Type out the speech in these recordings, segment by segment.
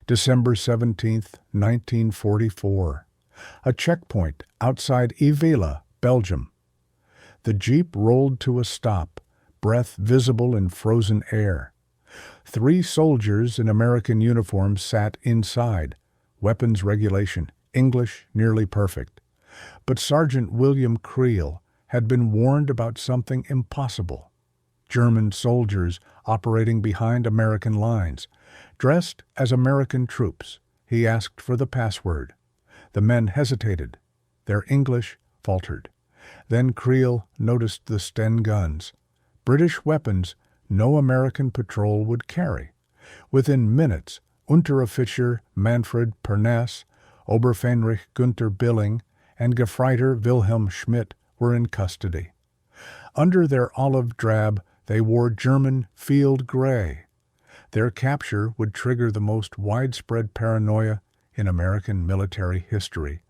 December 17th, 1944. A checkpoint outside Yvela, Belgium. The jeep rolled to a stop, breath visible in frozen air. 3 soldiers in American uniforms sat inside, weapons regulation, English nearly perfect. But Sergeant William Creel had been warned about something impossible. German soldiers operating behind American lines. Dressed as American troops, he asked for the password. The men hesitated. Their English faltered. Then Creel noticed the Sten guns. British weapons no American patrol would carry. Within minutes, Unteroffizier Manfred Pernass, Oberfähnrich Günther Billing, and Gefreiter Wilhelm Schmidt were in custody. Under their olive drab, they wore German field gray. Their capture would trigger the most widespread paranoia in American military history,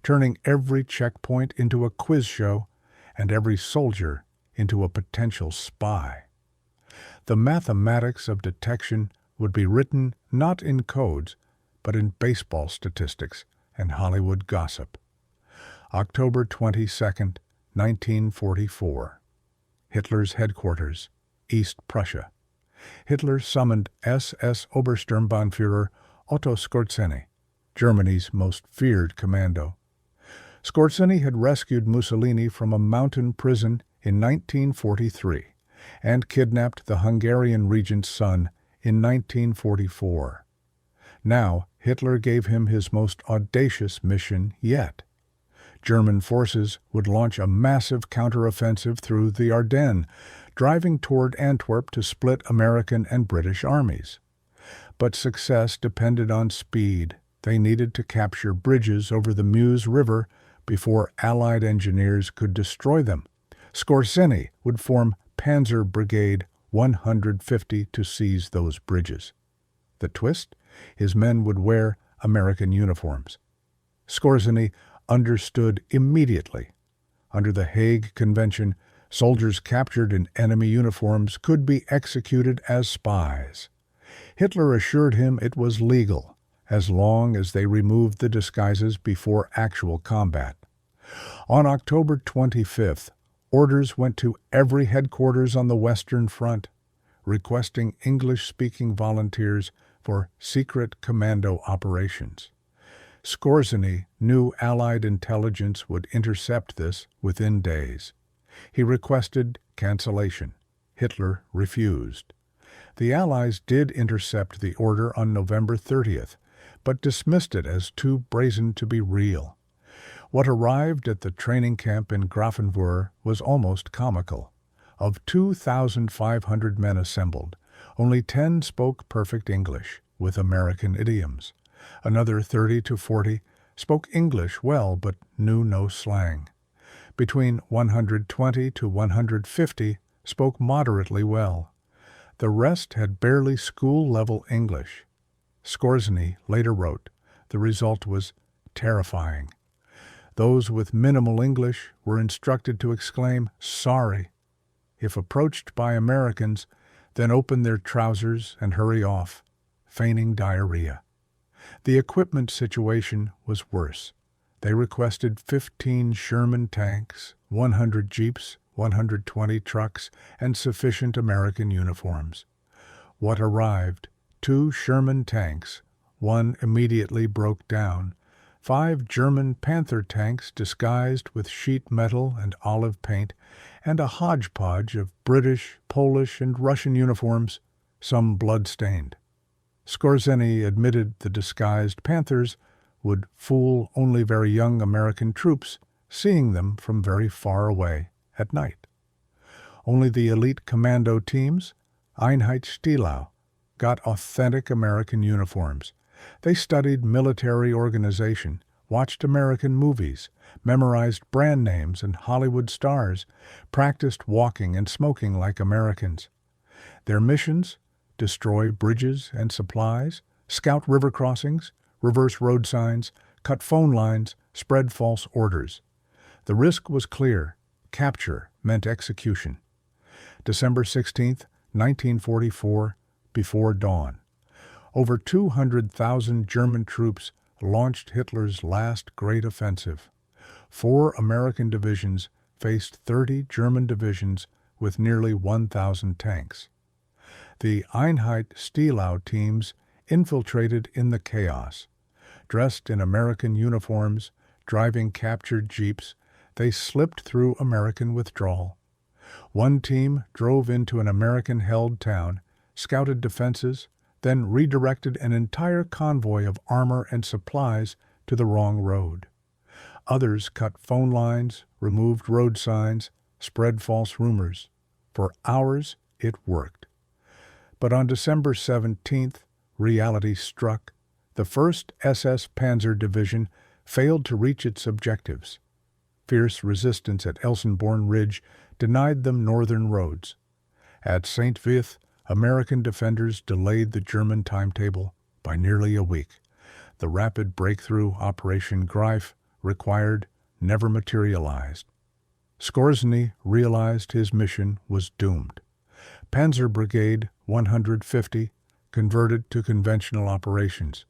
turning every checkpoint into a quiz show and every soldier into a potential spy. The mathematics of detection would be written not in codes, but in baseball statistics and Hollywood gossip. October 22, 1944. Hitler's headquarters, East Prussia. Hitler summoned SS Obersturmbannführer Otto Skorzeny, Germany's most feared commando. Skorzeny had rescued Mussolini from a mountain prison in 1943 and kidnapped the Hungarian regent's son in 1944. Now Hitler gave him his most audacious mission yet. German forces would launch a massive counteroffensive through the Ardennes, driving toward Antwerp to split American and British armies. But success depended on speed. They needed to capture bridges over the Meuse River before Allied engineers could destroy them. Skorzeny would form Panzer Brigade 150 to seize those bridges. The twist? His men would wear American uniforms. Skorzeny understood immediately. Under the Hague Convention, soldiers captured in enemy uniforms could be executed as spies. Hitler assured him it was legal, as long as they removed the disguises before actual combat. On October 25th, orders went to every headquarters on the Western Front, requesting English-speaking volunteers for secret commando operations. Skorzeny knew Allied intelligence would intercept this within days. He requested cancellation. Hitler refused. The Allies did intercept the order on November 30th, but dismissed it as too brazen to be real. What arrived at the training camp in Grafenwöhr was almost comical. Of 2,500 men assembled, only 10 spoke perfect English, with American idioms. Another 30 to 40 spoke English well but knew no slang. Between 120 to 150 spoke moderately well. The rest had barely school-level English. Skorzeny later wrote, the result was terrifying. Those with minimal English were instructed to exclaim, "Sorry," if approached by Americans, then open their trousers and hurry off, feigning diarrhea. The equipment situation was worse. They requested 15 Sherman tanks, 100 jeeps, 120 trucks, and sufficient American uniforms. What arrived? 2 Sherman tanks. 1 immediately broke down. 5 German Panther tanks disguised with sheet metal and olive paint, and a hodgepodge of British, Polish, and Russian uniforms, some blood-stained. Skorzeny admitted the disguised Panthers would fool only very young American troops, seeing them from very far away at night. Only the elite commando teams, Einheitsstilau, got authentic American uniforms. They studied military organization, watched American movies, memorized brand names and Hollywood stars, practiced walking and smoking like Americans. Their missions? Destroy bridges and supplies, scout river crossings, reverse road signs, cut phone lines, spread false orders. The risk was clear. Capture meant execution. December 16, 1944, before dawn. Over 200,000 German troops launched Hitler's last great offensive. 4 American divisions faced 30 German divisions with nearly 1,000 tanks. The Einheit-Stielau teams infiltrated in the chaos. Dressed in American uniforms, driving captured jeeps, they slipped through American withdrawal. One team drove into an American-held town, scouted defenses, then redirected an entire convoy of armor and supplies to the wrong road. Others cut phone lines, removed road signs, spread false rumors. For hours, it worked. But on December 17th, reality struck. The 1st SS Panzer Division failed to reach its objectives. Fierce resistance at Elsenborn Ridge denied them northern roads. At St. Vith, American defenders delayed the German timetable by nearly a week. The rapid breakthrough Operation Greif required never materialized. Skorzeny realized his mission was doomed. Panzer Brigade 150 converted to conventional operations,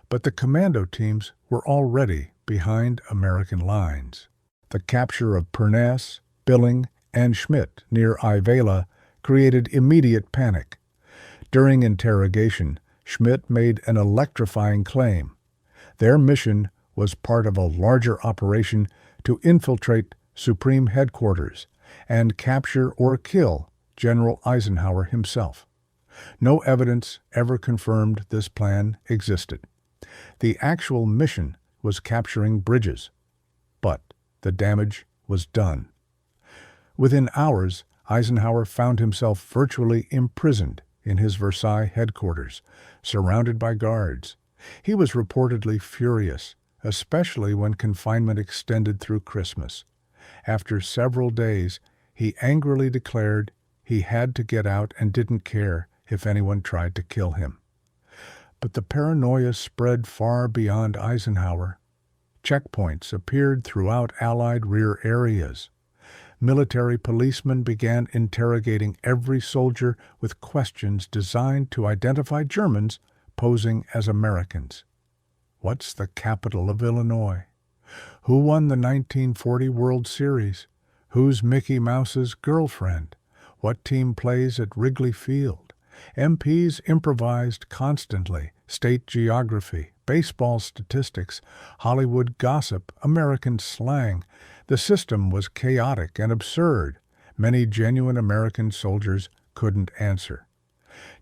but the commando teams were already behind American lines. The capture of Pernas, Billing, and Schmidt near Ivela created immediate panic. During interrogation, Schmidt made an electrifying claim. Their mission was part of a larger operation to infiltrate Supreme Headquarters and capture or kill General Eisenhower himself. No evidence ever confirmed this plan existed. The actual mission was capturing bridges, but the damage was done. Within hours, Eisenhower found himself virtually imprisoned in his Versailles headquarters, surrounded by guards. He was reportedly furious, especially when confinement extended through Christmas. After several days, he angrily declared he had to get out and didn't care if anyone tried to kill him. But the paranoia spread far beyond Eisenhower. Checkpoints appeared throughout Allied rear areas. Military policemen began interrogating every soldier with questions designed to identify Germans posing as Americans. What's the capital of Illinois? Who won the 1940 World Series? Who's Mickey Mouse's girlfriend? What team plays at Wrigley Field? MPs improvised constantly. State geography, baseball statistics, Hollywood gossip, American slang. The system was chaotic and absurd. Many genuine American soldiers couldn't answer.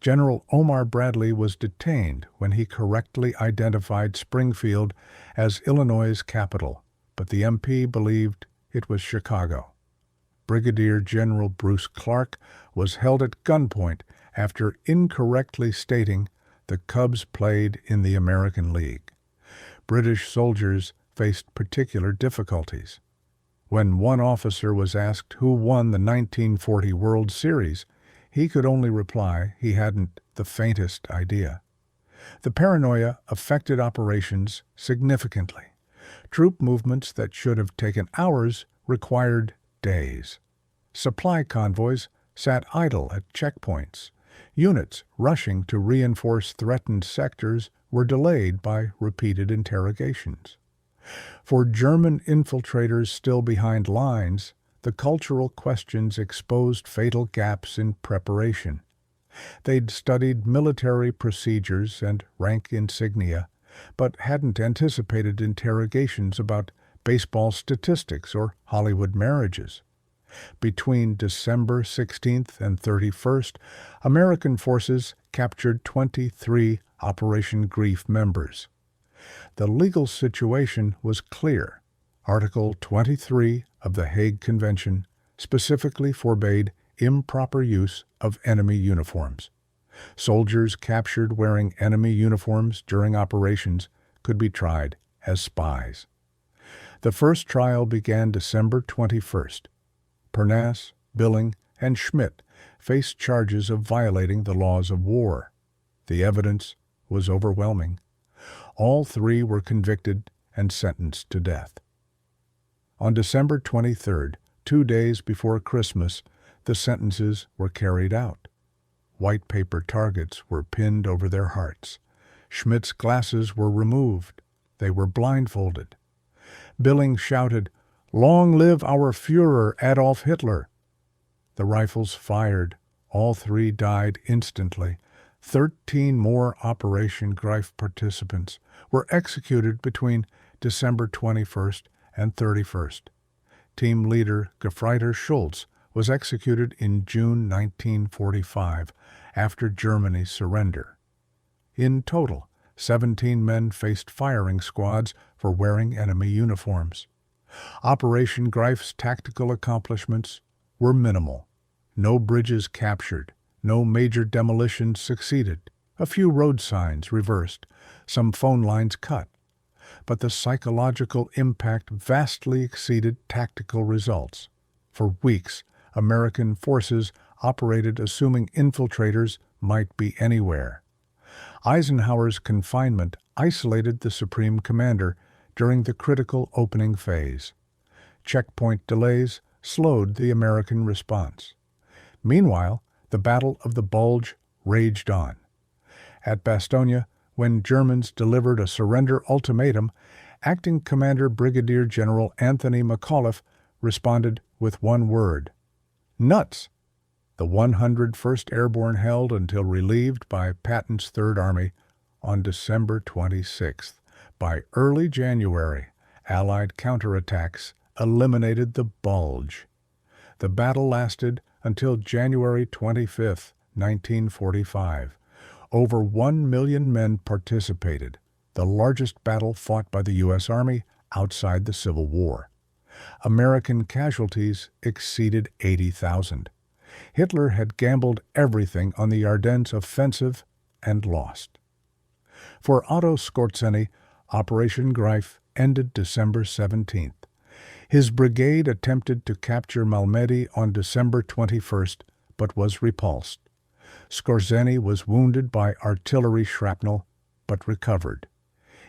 General Omar Bradley was detained when he correctly identified Springfield as Illinois' capital, but the MP believed it was Chicago. Brigadier General Bruce Clark was held at gunpoint after incorrectly stating the Cubs played in the American League. British soldiers faced particular difficulties. When one officer was asked who won the 1940 World Series, he could only reply he hadn't the faintest idea. The paranoia affected operations significantly. Troop movements that should have taken hours required days. Supply convoys sat idle at checkpoints. Units rushing to reinforce threatened sectors were delayed by repeated interrogations. For German infiltrators still behind lines, the cultural questions exposed fatal gaps in preparation. They'd studied military procedures and rank insignia, but hadn't anticipated interrogations about baseball statistics or Hollywood marriages. Between December 16th and 31st, American forces captured 23 Operation Greif members. The legal situation was clear. Article 23 of the Hague Convention specifically forbade improper use of enemy uniforms. Soldiers captured wearing enemy uniforms during operations could be tried as spies. The first trial began December 21st. Pernas, Billing, and Schmidt faced charges of violating the laws of war. The evidence was overwhelming. All 3 were convicted and sentenced to death. On December 23rd, 2 days before Christmas, the sentences were carried out. White paper targets were pinned over their hearts. Schmidt's glasses were removed. They were blindfolded. Billing shouted, "Long live our Führer, Adolf Hitler!" The rifles fired. All three died instantly. 13 more Operation Greif participants were executed between December 21st and 31st. Team leader Gefreiter Schulz was executed in June 1945 after Germany's surrender. In total, 17 men faced firing squads for wearing enemy uniforms. Operation Greif's tactical accomplishments were minimal. No bridges captured, no major demolitions succeeded, a few road signs reversed, some phone lines cut. But the psychological impact vastly exceeded tactical results. For weeks, American forces operated assuming infiltrators might be anywhere. Eisenhower's confinement isolated the Supreme Commander during the critical opening phase. Checkpoint delays slowed the American response. Meanwhile, the Battle of the Bulge raged on. At Bastogne, when Germans delivered a surrender ultimatum, Acting Commander Brigadier General Anthony McAuliffe responded with one word: nuts. The 101st Airborne held until relieved by Patton's Third Army on December 26th. By early January, Allied counterattacks eliminated the Bulge. The battle lasted until January 25, 1945. Over 1 million men participated, the largest battle fought by the U.S. Army outside the Civil War. American casualties exceeded 80,000. Hitler had gambled everything on the Ardennes offensive and lost. For Otto Skorzeny, Operation Greif ended December 17th. His brigade attempted to capture Malmedy on December 21st, but was repulsed. Skorzeny was wounded by artillery shrapnel, but recovered.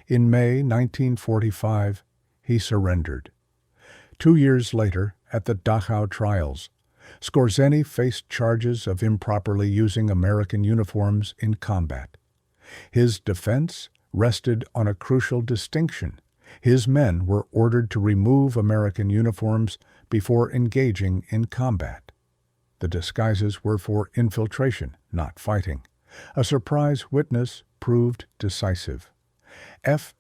In May 1945, he surrendered. 2 years later, at the Dachau trials, Skorzeny faced charges of improperly using American uniforms in combat. His defense rested on a crucial distinction. His men were ordered to remove American uniforms before engaging in combat. The disguises were for infiltration, not fighting. A surprise witness proved decisive. F.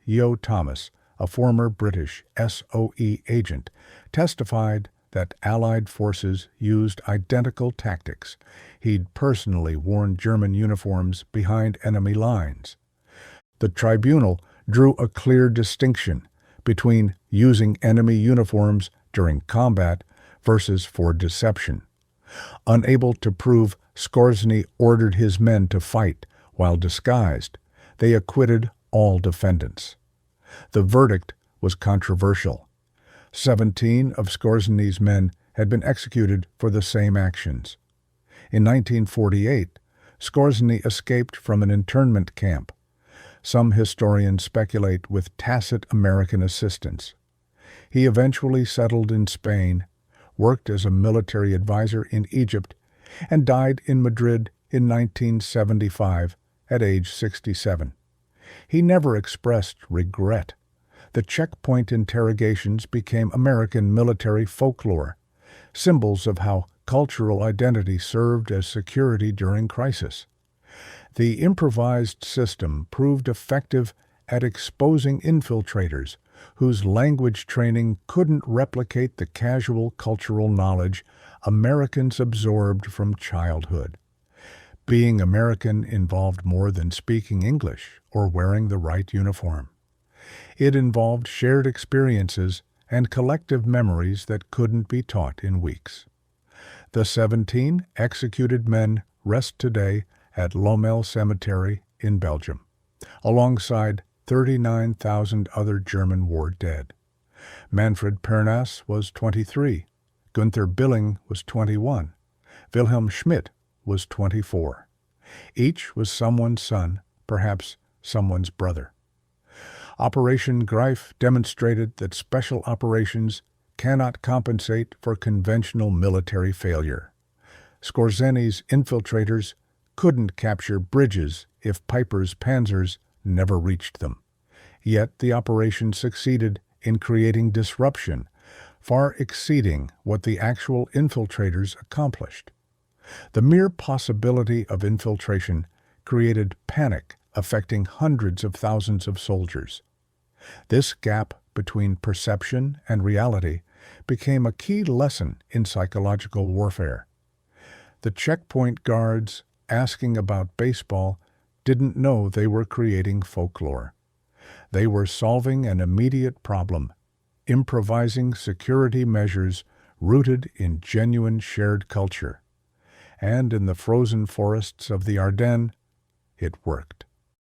Yo Thomas, a former British SOE agent, testified that Allied forces used identical tactics. He'd personally worn German uniforms behind enemy lines. The tribunal drew a clear distinction between using enemy uniforms during combat versus for deception. Unable to prove Skorzeny ordered his men to fight while disguised, they acquitted all defendants. The verdict was controversial. 17 of Skorzeny's men had been executed for the same actions. In 1948, Skorzeny escaped from an internment camp. Some historians speculate with tacit American assistance. He eventually settled in Spain, worked as a military advisor in Egypt, and died in Madrid in 1975 at age 67. He never expressed regret. The checkpoint interrogations became American military folklore, symbols of how cultural identity served as security during crisis. The improvised system proved effective at exposing infiltrators whose language training couldn't replicate the casual cultural knowledge Americans absorbed from childhood. Being American involved more than speaking English or wearing the right uniform. It involved shared experiences and collective memories that couldn't be taught in weeks. The 17 executed men rest today at Lommel Cemetery in Belgium, alongside 39,000 other German war dead. Manfred Pernas was 23, Günther Billing was 21, Wilhelm Schmidt was 24. Each was someone's son, perhaps someone's brother. Operation Greif demonstrated that special operations cannot compensate for conventional military failure. Skorzeny infiltrators couldn't capture bridges if Piper's panzers never reached them. Yet the operation succeeded in creating disruption, far exceeding what the actual infiltrators accomplished. The mere possibility of infiltration created panic affecting hundreds of thousands of soldiers. This gap between perception and reality became a key lesson in psychological warfare. The checkpoint guards asking about baseball didn't know they were creating folklore. They were solving an immediate problem, improvising security measures rooted in genuine shared culture. And in the frozen forests of the Ardennes, it worked.